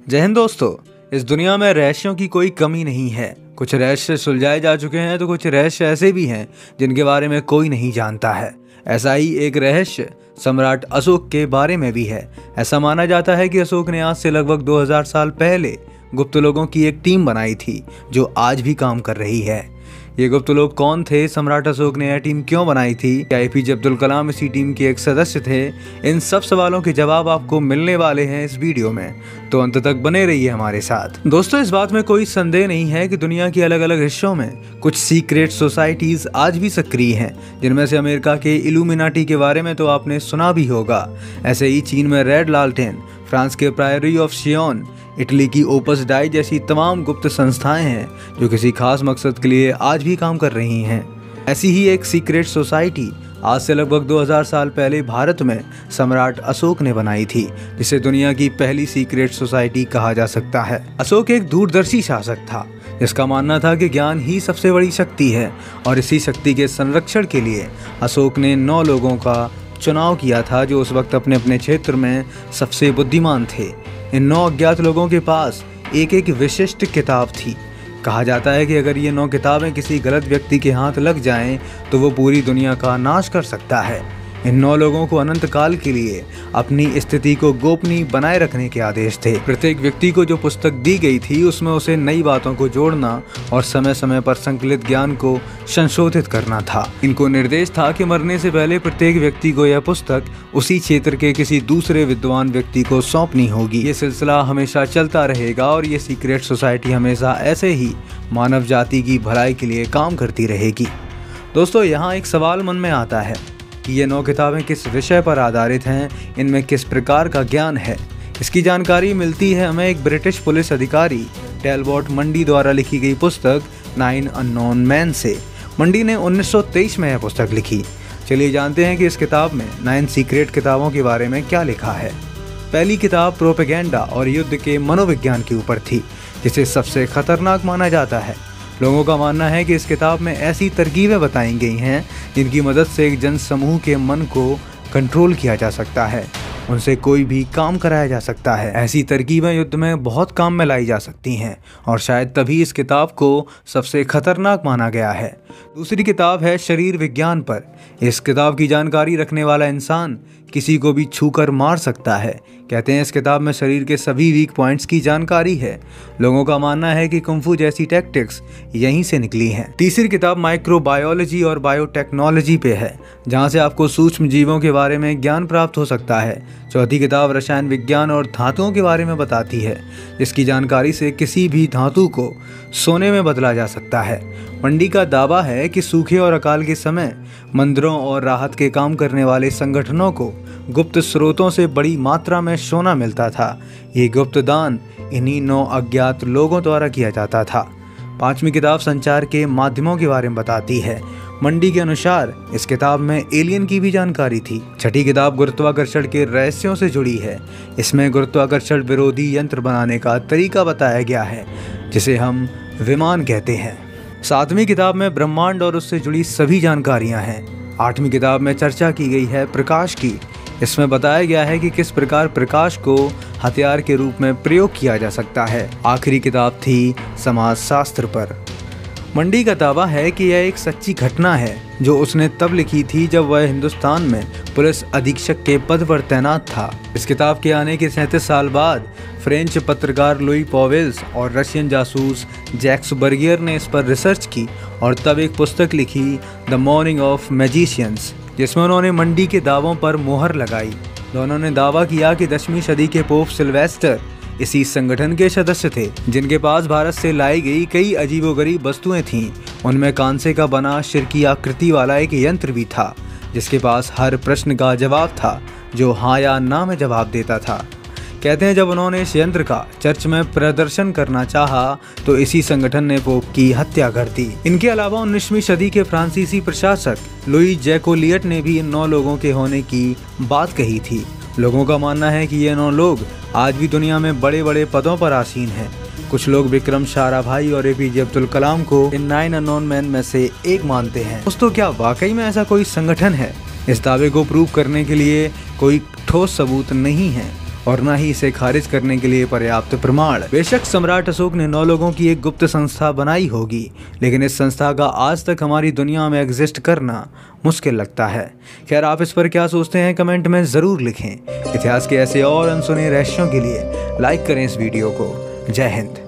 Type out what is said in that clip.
जय हिंद दोस्तों। इस दुनिया में रहस्यों की कोई कमी नहीं है। कुछ रहस्य सुलझाए जा चुके हैं तो कुछ रहस्य ऐसे भी हैं जिनके बारे में कोई नहीं जानता है। ऐसा ही एक रहस्य सम्राट अशोक के बारे में भी है। ऐसा माना जाता है कि अशोक ने आज से लगभग 2000 साल पहले गुप्त लोगों की एक टीम बनाई थी जो आज भी काम कर रही है। ये गुप्त लोग कौन थे, सम्राट अशोक ने यह टीम क्यों बनाई थी, क्या एपीजे अब्दुल कलाम इसी टीम के एक सदस्य थे? इन सब सवालों के जवाब आपको मिलने वाले हैं इस वीडियो में, तो अंत तक बने रहिए हमारे साथ। दोस्तों, इस बात में कोई संदेह नहीं है कि दुनिया के अलग अलग हिस्सों में कुछ सीक्रेट सोसाइटीज आज भी सक्रिय हैं, जिनमें से अमेरिका के इल्यूमिनाटी के बारे में तो आपने सुना भी होगा। ऐसे ही चीन में रेड लालटेन, फ्रांस के प्रायरी ऑफ शियोन, इटली की ओपस डाई जैसी तमाम गुप्त संस्थाएं हैं जो किसी खास मकसद के लिए आज भी काम कर रही हैं। ऐसी ही एक सीक्रेट सोसाइटी आज से लगभग 2000 साल पहले भारत में सम्राट अशोक ने बनाई थी, जिसे दुनिया की पहली सीक्रेट सोसाइटी कहा जा सकता है। अशोक एक दूरदर्शी शासक था जिसका मानना था कि ज्ञान ही सबसे बड़ी शक्ति है, और इसी शक्ति के संरक्षण के लिए अशोक ने 9 लोगों का चुनाव किया था जो उस वक्त अपने अपने क्षेत्र में सबसे बुद्धिमान थे। इन 9 अज्ञात लोगों के पास एक एक विशिष्ट किताब थी। कहा जाता है कि अगर ये 9 किताबें किसी गलत व्यक्ति के हाथ लग जाएं तो वो पूरी दुनिया का नाश कर सकता है। इन 9 लोगों को अनंत काल के लिए अपनी स्थिति को गोपनीय बनाए रखने के आदेश थे। प्रत्येक व्यक्ति को जो पुस्तक दी गई थी उसमें उसे नई बातों को जोड़ना और समय समय पर संकलित ज्ञान को संशोधित करना था। इनको निर्देश था कि मरने से पहले प्रत्येक व्यक्ति को यह पुस्तक उसी क्षेत्र के किसी दूसरे विद्वान व्यक्ति को सौंपनी होगी। ये सिलसिला हमेशा चलता रहेगा और ये सीक्रेट सोसाइटी हमेशा ऐसे ही मानव जाति की भलाई के लिए काम करती रहेगी। दोस्तों, यहाँ एक सवाल मन में आता है कि ये 9 किताबें किस विषय पर आधारित हैं, इनमें किस प्रकार का ज्ञान है। इसकी जानकारी मिलती है हमें एक ब्रिटिश पुलिस अधिकारी टैलबॉट मंडी द्वारा लिखी गई पुस्तक 9 अननोन मैन से। मंडी ने 1923 में यह पुस्तक लिखी। चलिए जानते हैं कि इस किताब में 9 सीक्रेट किताबों के बारे में क्या लिखा है। पहली किताब प्रोपेगेंडा और युद्ध के मनोविज्ञान के ऊपर थी, जिसे सबसे खतरनाक माना जाता है। लोगों का मानना है कि इस किताब में ऐसी तरकीबें बताई गई हैं जिनकी मदद से एक जन समूह के मन को कंट्रोल किया जा सकता है, उनसे कोई भी काम कराया जा सकता है। ऐसी तरकीबें युद्ध में बहुत काम में लाई जा सकती हैं और शायद तभी इस किताब को सबसे खतरनाक माना गया है। दूसरी किताब है शरीर विज्ञान पर। इस किताब की जानकारी रखने वाला इंसान किसी को भी छूकर मार सकता है। कहते हैं इस किताब में शरीर के सभी वीक पॉइंट्स की जानकारी है। लोगों का मानना है कि कुंफू जैसी टैक्टिक्स यहीं से निकली हैं। तीसरी किताब माइक्रोबायोलॉजी और बायोटेक्नोलॉजी पे है, जहां से आपको सूक्ष्म जीवों के बारे में ज्ञान प्राप्त हो सकता है। चौथी किताब रसायन विज्ञान और धातुओं के बारे में बताती है, जिसकी जानकारी से किसी भी धातु को सोने में बदला जा सकता है। मंडी का दावा है कि सूखे और अकाल के समय मंदिरों और राहत के काम करने वाले संगठनों को गुप्त स्रोतों से बड़ी मात्रा में सोना मिलता था। ये गुप्त दान इन्हीं 9 अज्ञात लोगों द्वारा किया जाता था। पांचवी किताब संचार के माध्यमों के बारे में बताती है। मंडी के अनुसार इस किताब में एलियन की भी जानकारी थी। छठी किताब गुरुत्वाकर्षण के रहस्यों से जुड़ी है। इसमें गुरुत्वाकर्षण विरोधी यंत्र बनाने का तरीका बताया गया है, जिसे हम विमान कहते हैं। सातवीं किताब में ब्रह्मांड और उससे जुड़ी सभी जानकारियां हैं। आठवीं किताब में चर्चा की गई है प्रकाश की। इसमें बताया गया है कि किस प्रकार प्रकाश को हथियार के रूप में प्रयोग किया जा सकता है। आखिरी किताब थी समाजशास्त्र पर। मंडी का दावा है कि यह एक सच्ची घटना है जो उसने तब लिखी थी जब वह हिंदुस्तान में पुलिस अधीक्षक के पद पर तैनात था। इस किताब के आने के 37 साल बाद फ्रेंच पत्रकार लुई पॉवेल्स और रशियन जासूस जैक्स बर्गियर ने इस पर रिसर्च की और तब एक पुस्तक लिखी द मॉर्निंग ऑफ मैजिशियंस, जिसमें उन्होंने मंडी के दावों पर मोहर लगाई। दोनों ने दावा किया कि 10वीं सदी के पोप सिल्वेस्टर इसी संगठन के सदस्य थे, जिनके पास भारत से लाई गई कई अजीबोगरीब वस्तुएं थीं। उनमें कांसे का बना शिरकी आकृति वाला एक यंत्र भी था, जिसके पास हर प्रश्न का जवाब था, जो हाँ या ना में जवाब देता था। कहते हैं जब उन्होंने इस यंत्र का चर्च में प्रदर्शन करना चाहा तो इसी संगठन ने पोप की हत्या कर दी। इनके अलावा 19वीं सदी के फ्रांसीसी प्रशासक लुई जैकोलियट ने भी इन 9 लोगों के होने की बात कही थी। लोगों का मानना है कि ये 9 लोग आज भी दुनिया में बड़े बड़े पदों पर आसीन हैं। कुछ लोग विक्रम साराभाई और एपीजे अब्दुल कलाम को इन 9 अननोन मैन में से एक मानते हैं। दोस्तों, क्या वाकई में ऐसा कोई संगठन है? इस दावे को प्रूव करने के लिए कोई ठोस सबूत नहीं है। और न ही इसे खारिज करने के लिए पर्याप्त प्रमाण। बेशक सम्राट अशोक ने 9 लोगों की एक गुप्त संस्था बनाई होगी, लेकिन इस संस्था का आज तक हमारी दुनिया में एग्जिस्ट करना मुश्किल लगता है। खैर, आप इस पर क्या सोचते हैं कमेंट में ज़रूर लिखें। इतिहास के ऐसे और अनसुने रहस्यों के लिए लाइक करें इस वीडियो को। जय हिंद।